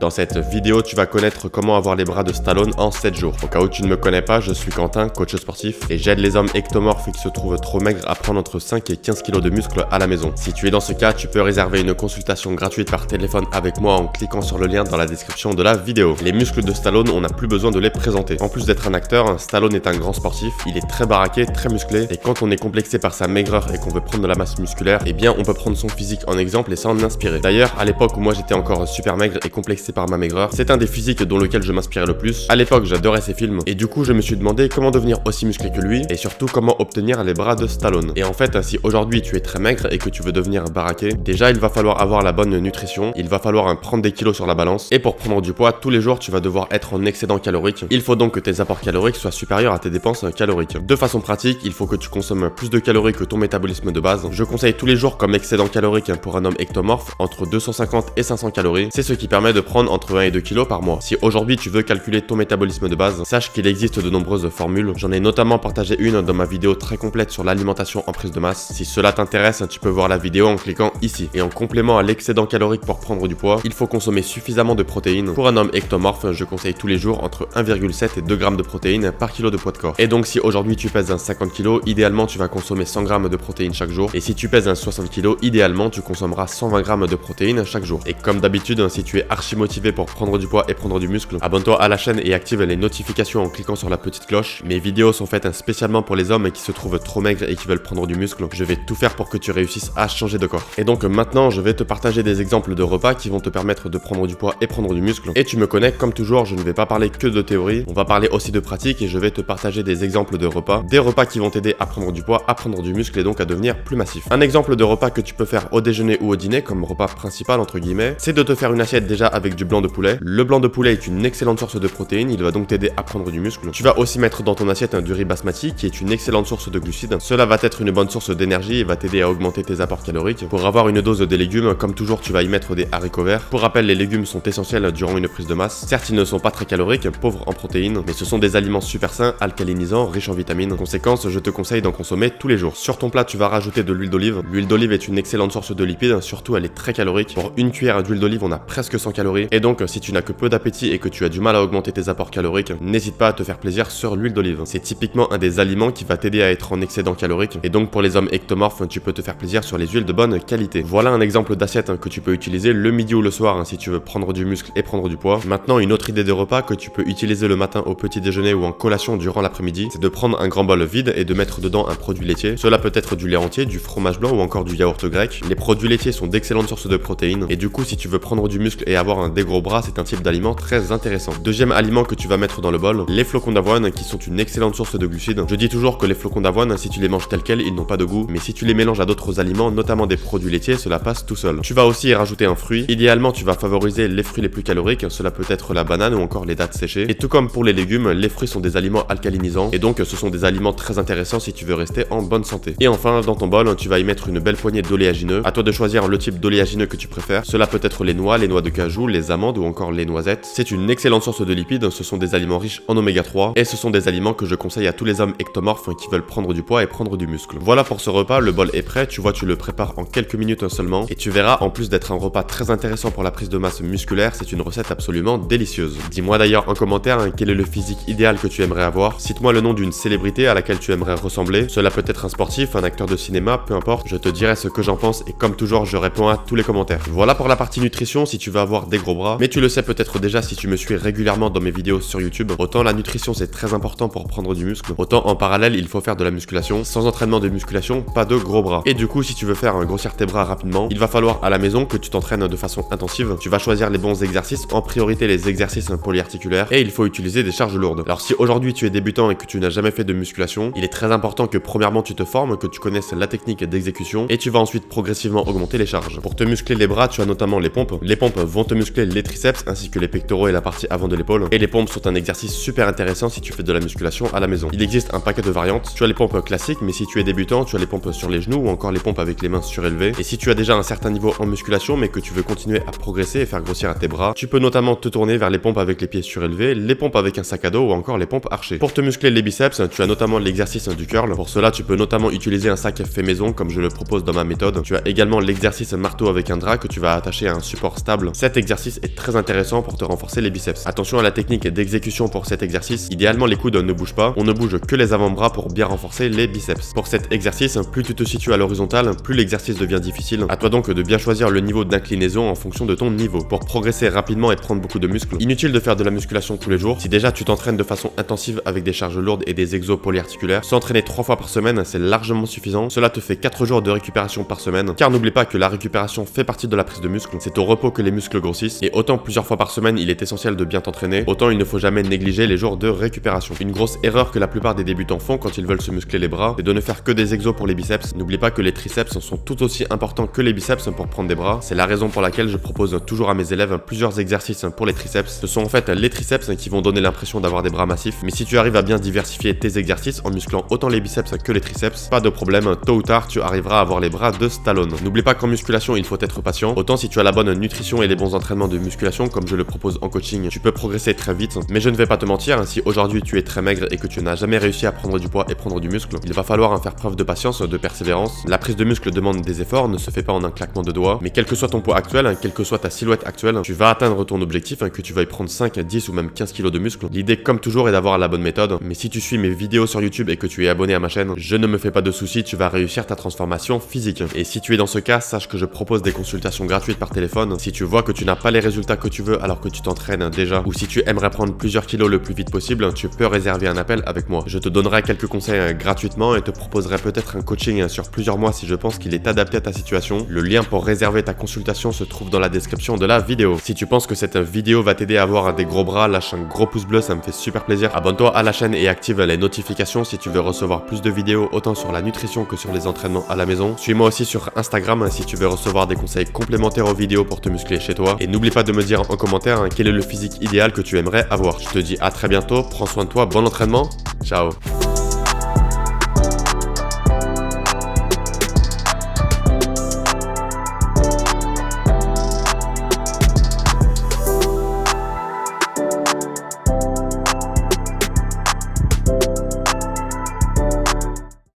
Dans cette vidéo, tu vas connaître comment avoir les bras de Stallone en 7 jours. Au cas où tu ne me connais pas, je suis Quentin, coach sportif, et j'aide les hommes ectomorphes qui se trouvent trop maigres à prendre entre 5 et 15 kg de muscles à la maison. Si tu es dans ce cas, tu peux réserver une consultation gratuite par téléphone avec moi en cliquant sur le lien dans la description de la vidéo. Les muscles de Stallone, on n'a plus besoin de les présenter. En plus d'être un acteur, Stallone est un grand sportif, il est très baraqué, très musclé, et quand on est complexé par sa maigreur et qu'on veut prendre de la masse musculaire, eh bien on peut prendre son physique en exemple et s'en inspirer. D'ailleurs, à l'époque où moi j'étais encore super maigre et complexé par ma maigreur, c'est un des physiques dont lequel je m'inspirais le plus. À l'époque, j'adorais ses films et du coup, je me suis demandé comment devenir aussi musclé que lui et surtout comment obtenir les bras de Stallone. Et en fait, si aujourd'hui tu es très maigre et que tu veux devenir baraqué, déjà il va falloir avoir la bonne nutrition, il va falloir prendre des kilos sur la balance et pour prendre du poids, tous les jours tu vas devoir être en excédent calorique. Il faut donc que tes apports caloriques soient supérieurs à tes dépenses caloriques. De façon pratique, il faut que tu consommes plus de calories que ton métabolisme de base. Je conseille tous les jours comme excédent calorique pour un homme ectomorphe entre 250 et 500 calories. C'est ce qui permet de prendre entre 1 et 2 kg par mois. Si aujourd'hui tu veux calculer ton métabolisme de base, sache qu'il existe de nombreuses formules. J'en ai notamment partagé une dans ma vidéo très complète sur l'alimentation en prise de masse. Si cela t'intéresse, tu peux voir la vidéo en cliquant ici. Et en complément à l'excédent calorique pour prendre du poids, il faut consommer suffisamment de protéines. Pour un homme ectomorphe, je conseille tous les jours entre 1,7 et 2 g de protéines par kilo de poids de corps. Et donc si aujourd'hui tu pèses un 50 kg, idéalement tu vas consommer 100 g de protéines chaque jour. Et si tu pèses un 60 kg, idéalement tu consommeras 120 g de protéines chaque jour. Et comme d'habitude, si tu es archi motivé pour prendre du poids et prendre du muscle, abonne-toi à la chaîne et active les notifications en cliquant sur la petite cloche. Mes vidéos sont faites spécialement pour les hommes qui se trouvent trop maigres et qui veulent prendre du muscle. Je vais tout faire pour que tu réussisses à changer de corps. Et donc maintenant, je vais te partager des exemples de repas qui vont te permettre de prendre du poids et prendre du muscle. Et tu me connais, comme toujours, je ne vais pas parler que de théorie, on va parler aussi de pratique et je vais te partager des exemples de repas. Des repas qui vont t'aider à prendre du poids, à prendre du muscle et donc à devenir plus massif. Un exemple de repas que tu peux faire au déjeuner ou au dîner comme repas principal entre guillemets, c'est de te faire une assiette déjà avec du blanc de poulet. Le blanc de poulet est une excellente source de protéines, il va donc t'aider à prendre du muscle. Tu vas aussi mettre dans ton assiette du riz basmati qui est une excellente source de glucides. Cela va être une bonne source d'énergie et va t'aider à augmenter tes apports caloriques. Pour avoir une dose des légumes, comme toujours tu vas y mettre des haricots verts. Pour rappel, les légumes sont essentiels durant une prise de masse. Certes, ils ne sont pas très caloriques, pauvres en protéines, mais ce sont des aliments super sains, alcalinisants, riches en vitamines. En conséquence, je te conseille d'en consommer tous les jours. Sur ton plat, tu vas rajouter de l'huile d'olive. L'huile d'olive est une excellente source de lipides, surtout elle est très calorique. Pour une cuillère d'huile d'olive, on a presque 100 calories. Et donc, si tu n'as que peu d'appétit et que tu as du mal à augmenter tes apports caloriques, n'hésite pas à te faire plaisir sur l'huile d'olive. C'est typiquement un des aliments qui va t'aider à être en excédent calorique. Et donc, pour les hommes ectomorphes, tu peux te faire plaisir sur les huiles de bonne qualité. Voilà un exemple d'assiette que tu peux utiliser le midi ou le soir si tu veux prendre du muscle et prendre du poids. Maintenant, une autre idée de repas que tu peux utiliser le matin au petit déjeuner ou en collation durant l'après-midi, c'est de prendre un grand bol vide et de mettre dedans un produit laitier. Cela peut être du lait entier, du fromage blanc ou encore du yaourt grec. Les produits laitiers sont d'excellentes sources de protéines et du coup, si tu veux prendre du muscle et avoir des gros bras, c'est un type d'aliment très intéressant. Deuxième aliment que tu vas mettre dans le bol, les flocons d'avoine qui sont une excellente source de glucides. Je dis toujours que les flocons d'avoine, si tu les manges tels quels, ils n'ont pas de goût, mais si tu les mélanges à d'autres aliments, notamment des produits laitiers, cela passe tout seul. Tu vas aussi y rajouter un fruit. Idéalement, tu vas favoriser les fruits les plus caloriques, cela peut être la banane ou encore les dattes séchées. Et tout comme pour les légumes, les fruits sont des aliments alcalinisants et donc ce sont des aliments très intéressants si tu veux rester en bonne santé. Et enfin, dans ton bol, tu vas y mettre une belle poignée d'oléagineux. À toi de choisir le type d'oléagineux que tu préfères. Cela peut être les noix de cajou, les amandes ou encore les noisettes. C'est une excellente source de lipides, ce sont des aliments riches en oméga 3 et ce sont des aliments que je conseille à tous les hommes ectomorphes qui veulent prendre du poids et prendre du muscle. Voilà pour ce repas, le bol est prêt, tu vois, tu le prépares en quelques minutes seulement et tu verras, en plus d'être un repas très intéressant pour la prise de masse musculaire, c'est une recette absolument délicieuse. Dis-moi d'ailleurs en commentaire quel est le physique idéal que tu aimerais avoir. Cite-moi le nom d'une célébrité à laquelle tu aimerais ressembler. Cela peut être un sportif, un acteur de cinéma, peu importe, je te dirai ce que j'en pense et comme toujours, je réponds à tous les commentaires. Voilà pour la partie nutrition si tu veux avoir des gros bras, mais tu le sais peut-être déjà si tu me suis régulièrement dans mes vidéos sur YouTube. Autant la nutrition c'est très important pour prendre du muscle, autant en parallèle il faut faire de la musculation. Sans entraînement de musculation, pas de gros bras. Et du coup, si tu veux faire grossir tes bras rapidement, il va falloir à la maison que tu t'entraînes de façon intensive. Tu vas choisir les bons exercices, en priorité les exercices polyarticulaires, et il faut utiliser des charges lourdes. Alors si aujourd'hui tu es débutant et que tu n'as jamais fait de musculation, il est très important que premièrement tu te formes, que tu connaisses la technique d'exécution, et tu vas ensuite progressivement augmenter les charges. Pour te muscler les bras, tu as notamment les pompes. Les pompes vont te muscler les triceps ainsi que les pectoraux et la partie avant de l'épaule. Et les pompes sont un exercice super intéressant si tu fais de la musculation à la maison. Il existe un paquet de variantes. Tu as les pompes classiques, mais si tu es débutant, tu as les pompes sur les genoux ou encore les pompes avec les mains surélevées. Et si tu as déjà un certain niveau en musculation mais que tu veux continuer à progresser et faire grossir tes bras, tu peux notamment te tourner vers les pompes avec les pieds surélevés, les pompes avec un sac à dos ou encore les pompes archées. Pour te muscler les biceps, tu as notamment l'exercice du curl. Pour cela, tu peux notamment utiliser un sac fait maison comme je le propose dans ma méthode. Tu as également l'exercice marteau avec un drap que tu vas attacher à un support stable. Cet exercice exercice est très intéressant pour te renforcer les biceps. Attention à la technique d'exécution pour cet exercice. Idéalement, les coudes ne bougent pas. On ne bouge que les avant-bras pour bien renforcer les biceps. Pour cet exercice, plus tu te situes à l'horizontale, plus l'exercice devient difficile. À toi donc de bien choisir le niveau d'inclinaison en fonction de ton niveau pour progresser rapidement et prendre beaucoup de muscles. Inutile de faire de la musculation tous les jours. Si déjà tu t'entraînes de façon intensive avec des charges lourdes et des exos polyarticulaires, s'entraîner 3 fois par semaine, c'est largement suffisant. Cela te fait 4 jours de récupération par semaine. Car n'oublie pas que la récupération fait partie de la prise de muscle. C'est au repos que les muscles grossissent. Et autant plusieurs fois par semaine, il est essentiel de bien t'entraîner, autant il ne faut jamais négliger les jours de récupération. Une grosse erreur que la plupart des débutants font quand ils veulent se muscler les bras, c'est de ne faire que des exos pour les biceps. N'oublie pas que les triceps sont tout aussi importants que les biceps pour prendre des bras. C'est la raison pour laquelle je propose toujours à mes élèves plusieurs exercices pour les triceps. Ce sont en fait les triceps qui vont donner l'impression d'avoir des bras massifs. Mais si tu arrives à bien diversifier tes exercices en musclant autant les biceps que les triceps, pas de problème, tôt ou tard tu arriveras à avoir les bras de Stallone. N'oublie pas qu'en musculation il faut être patient. Autant si tu as la bonne nutrition et les bons entraînements de musculation comme je le propose en coaching, tu peux progresser très vite. Mais je ne vais pas te mentir, si aujourd'hui tu es très maigre et que tu n'as jamais réussi à prendre du poids et prendre du muscle, il va falloir faire preuve de patience, de persévérance. La prise de muscle demande des efforts, ne se fait pas en un claquement de doigts. Mais quel que soit ton poids actuel, quelle que soit ta silhouette actuelle, tu vas atteindre ton objectif, que tu veuilles prendre 5, 10 ou même 15 kg de muscle. L'idée comme toujours est d'avoir la bonne méthode. Mais si tu suis mes vidéos sur YouTube et que tu es abonné à ma chaîne, je ne me fais pas de soucis, tu vas réussir ta transformation physique. Et si tu es dans ce cas, sache que je propose des consultations gratuites par téléphone. Si tu vois que tu n'as pas les résultats que tu veux alors que tu t'entraînes déjà, ou si tu aimerais prendre plusieurs kilos le plus vite possible, tu peux réserver un appel avec moi. Je te donnerai quelques conseils gratuitement et te proposerai peut-être un coaching sur plusieurs mois si je pense qu'il est adapté à ta situation. Le lien pour réserver ta consultation se trouve dans la description de la vidéo. Si tu penses que cette vidéo va t'aider à avoir des gros bras, lâche un gros pouce bleu, ça me fait super plaisir. Abonne-toi à la chaîne et active les notifications si tu veux recevoir plus de vidéos autant sur la nutrition que sur les entraînements à la maison. Suis-moi aussi sur Instagram si tu veux recevoir des conseils complémentaires aux vidéos pour te muscler chez toi. Et n'oublie pas de me dire en commentaire quel est le physique idéal que tu aimerais avoir. Je te dis à très bientôt, prends soin de toi, bon entraînement, ciao.